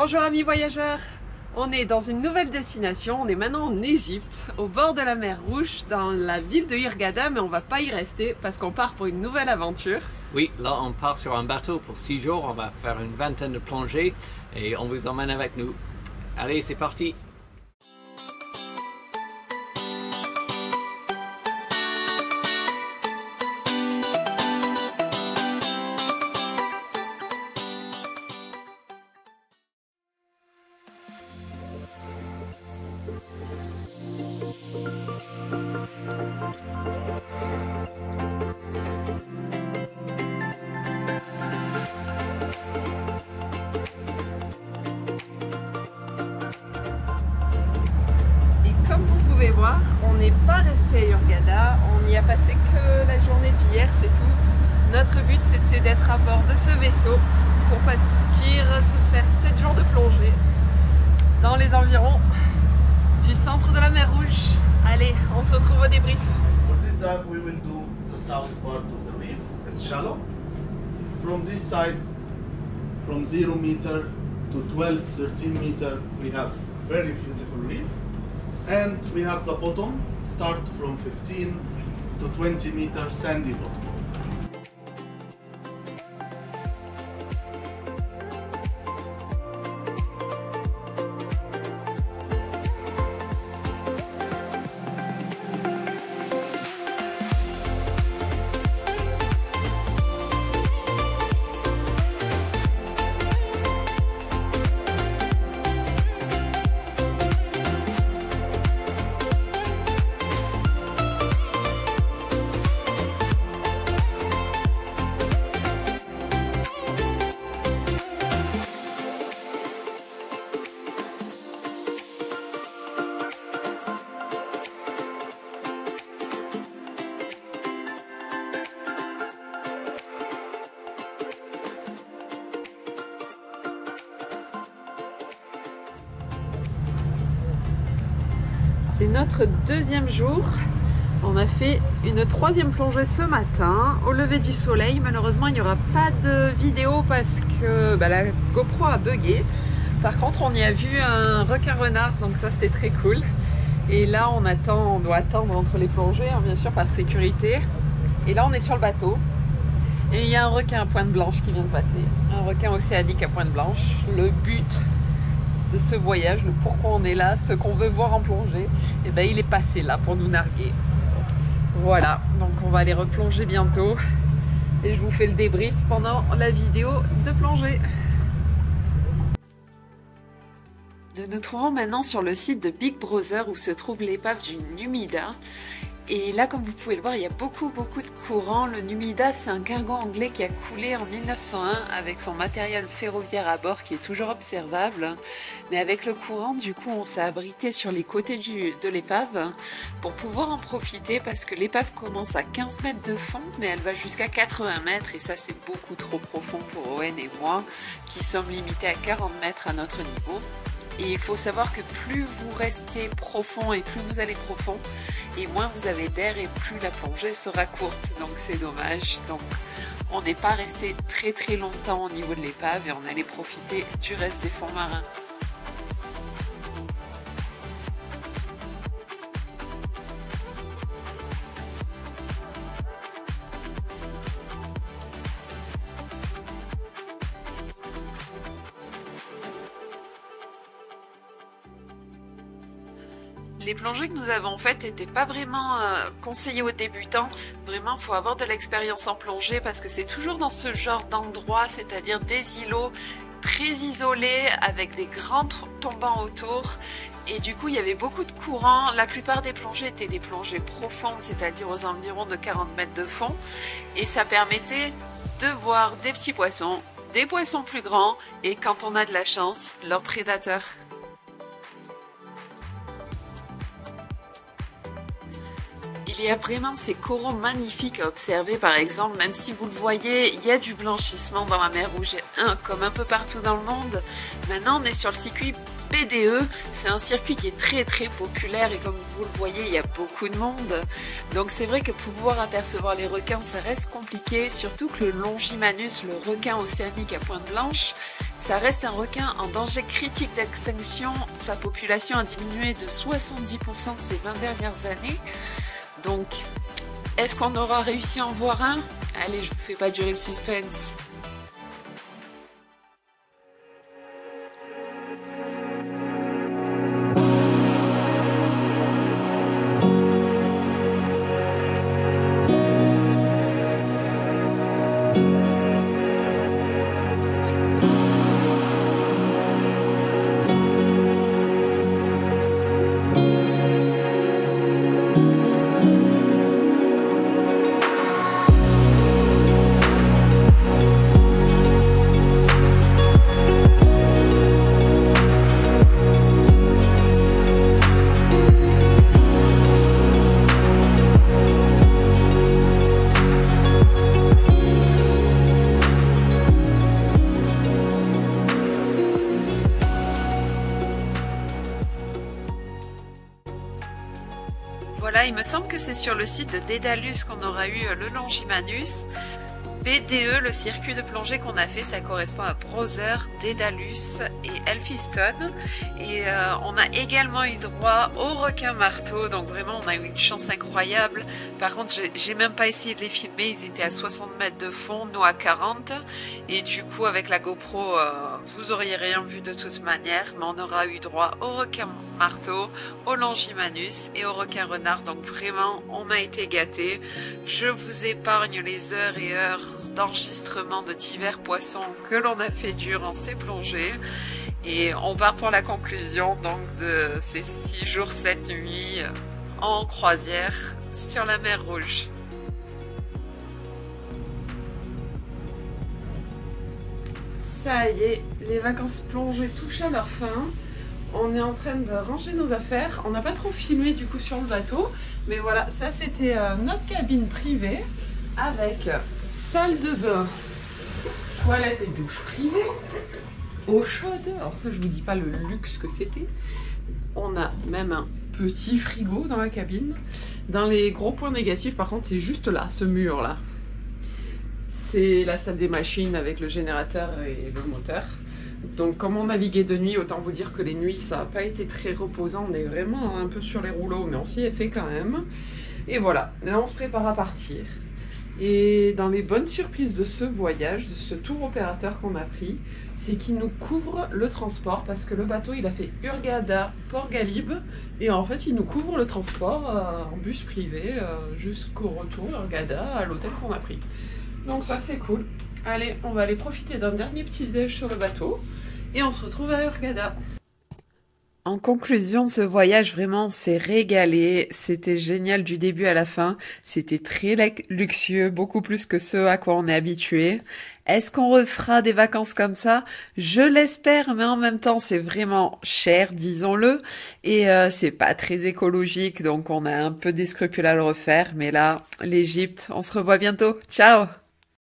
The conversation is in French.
Bonjour amis voyageurs, on est dans une nouvelle destination, on est maintenant en Égypte, au bord de la mer Rouge, dans la ville de Hurghada, mais on va pas y rester parce qu'on part pour une nouvelle aventure. Oui, là on part sur un bateau pour 6 jours, on va faire une vingtaine de plongées et on vous emmène avec nous. Allez, c'est parti! Voir, on n'est pas resté à Hurghada, on n'y a passé que la journée d'hier, c'est tout. Notre but c'était d'être à bord de ce vaisseau pour partir se faire 7 jours de plongée dans les environs du centre de la mer Rouge. Allez, on se retrouve au débrief. For this dive we will do the south part of the reef. It's shallow. From this side, from 0 meter to 12-13 meter, we have very beautiful reef. And we have the bottom, start from 15 to 20 meters sandy bottom. C'est notre deuxième jour. On a fait une troisième plongée ce matin au lever du soleil. Malheureusement, il n'y aura pas de vidéo parce que la GoPro a bugué. Par contre, on y a vu un requin-renard, donc ça c'était très cool. Et là, on doit attendre entre les plongées, hein, bien sûr par sécurité. Et là, on est sur le bateau. Et il y a un requin à pointe blanche qui vient de passer. Un requin océanique à pointe blanche. Le but de ce voyage, le pourquoi on est là, ce qu'on veut voir en plongée, et ben il est passé là pour nous narguer. Voilà, donc on va aller replonger bientôt et je vous fais le débrief pendant la vidéo de plongée. Nous nous trouvons maintenant sur le site de Big Brother où se trouve l'épave du Numida. Et là, comme vous pouvez le voir, il y a beaucoup de courant. Le Numida, c'est un cargo anglais qui a coulé en 1901 avec son matériel ferroviaire à bord qui est toujours observable. Mais avec le courant, du coup, on s'est abrité sur les côtés de l'épave pour pouvoir en profiter parce que l'épave commence à 15 mètres de fond, mais elle va jusqu'à 80 mètres et ça, c'est beaucoup trop profond pour Owen et moi qui sommes limités à 40 mètres à notre niveau. Et il faut savoir que plus vous restez profond et plus vous allez profond, et moins vous avez d'air et plus la plongée sera courte. Donc c'est dommage. Donc on n'est pas resté très longtemps au niveau de l'épave et on allait profiter du reste des fonds marins. Les plongées que nous avons faites n'étaient pas vraiment conseillées aux débutants. Vraiment, il faut avoir de l'expérience en plongée parce que c'est toujours dans ce genre d'endroit, c'est-à-dire des îlots très isolés avec des grands tombants autour. Et du coup, il y avait beaucoup de courant. La plupart des plongées étaient des plongées profondes, c'est-à-dire aux environs de 40 mètres de fond. Et ça permettait de voir des petits poissons, des poissons plus grands et quand on a de la chance, leurs prédateurs. Il y a vraiment ces coraux magnifiques à observer, par exemple, même si vous le voyez, il y a du blanchissement dans la mer Rouge, comme un peu partout dans le monde. Maintenant, on est sur le circuit BDE, c'est un circuit qui est très populaire et comme vous le voyez, il y a beaucoup de monde. Donc c'est vrai que pouvoir apercevoir les requins, ça reste compliqué, surtout que le Longimanus, le requin océanique à pointe blanche, Ça reste un requin en danger critique d'extinction. Sa population a diminué de 70% ces 20 dernières années. Donc, est-ce qu'on aura réussi à en voir un? Allez, je vous fais pas durer le suspense. Voilà, il me semble que c'est sur le site de Daedalus qu'on aura eu le Longimanus. BDE, le circuit de plongée qu'on a fait, ça correspond à Browser, Daedalus et Elphinstone. Et on a également eu droit au requin marteau, donc vraiment on a eu une chance incroyable. Par contre, j'ai même pas essayé de les filmer, ils étaient à 60 mètres de fond, nous à 40. Et du coup, avec la GoPro, vous auriez rien vu de toute manière, mais on aura eu droit au requin marteau, au Longimanus et au requin renard. Donc vraiment, on a été gâtés. Je vous épargne les heures et heures d'enregistrement de divers poissons que l'on a fait durant ces plongées. Et on part pour la conclusion donc de ces 6 jours, 7 nuits en croisière sur la mer Rouge. Ça y est, les vacances plongées touchent à leur fin. On est en train de ranger nos affaires. On n'a pas trop filmé du coup sur le bateau. Mais voilà, ça c'était notre cabine privée avec salle de bain, toilette et douche privée, eau chaude. Alors ça, je vous dis pas le luxe que c'était. On a même un petit frigo dans la cabine. Dans les gros points négatifs, par contre, c'est juste là, ce mur là. C'est la salle des machines avec le générateur et le moteur. Donc comme on naviguait de nuit, autant vous dire que les nuits ça n'a pas été très reposant, on est vraiment un peu sur les rouleaux, mais on s'y est fait quand même. Et voilà, là on se prépare à partir. Et dans les bonnes surprises de ce voyage, de ce tour opérateur qu'on a pris, c'est qu'il nous couvre le transport, parce que le bateau il a fait Hurghada, Port Galib, et en fait il nous couvre le transport en bus privé jusqu'au retour Hurghada à l'hôtel qu'on a pris. Donc ça c'est cool. Allez, on va aller profiter d'un dernier petit déj sur le bateau et on se retrouve à Hurghada. En conclusion de ce voyage, vraiment, on s'est régalé. C'était génial du début à la fin. C'était très luxueux, beaucoup plus que ce à quoi on est habitué. Est-ce qu'on refera des vacances comme ça? Je l'espère, mais en même temps, c'est vraiment cher, disons-le. Et c'est pas très écologique, donc on a un peu des scrupules à le refaire. Mais là, l'Égypte, on se revoit bientôt. Ciao!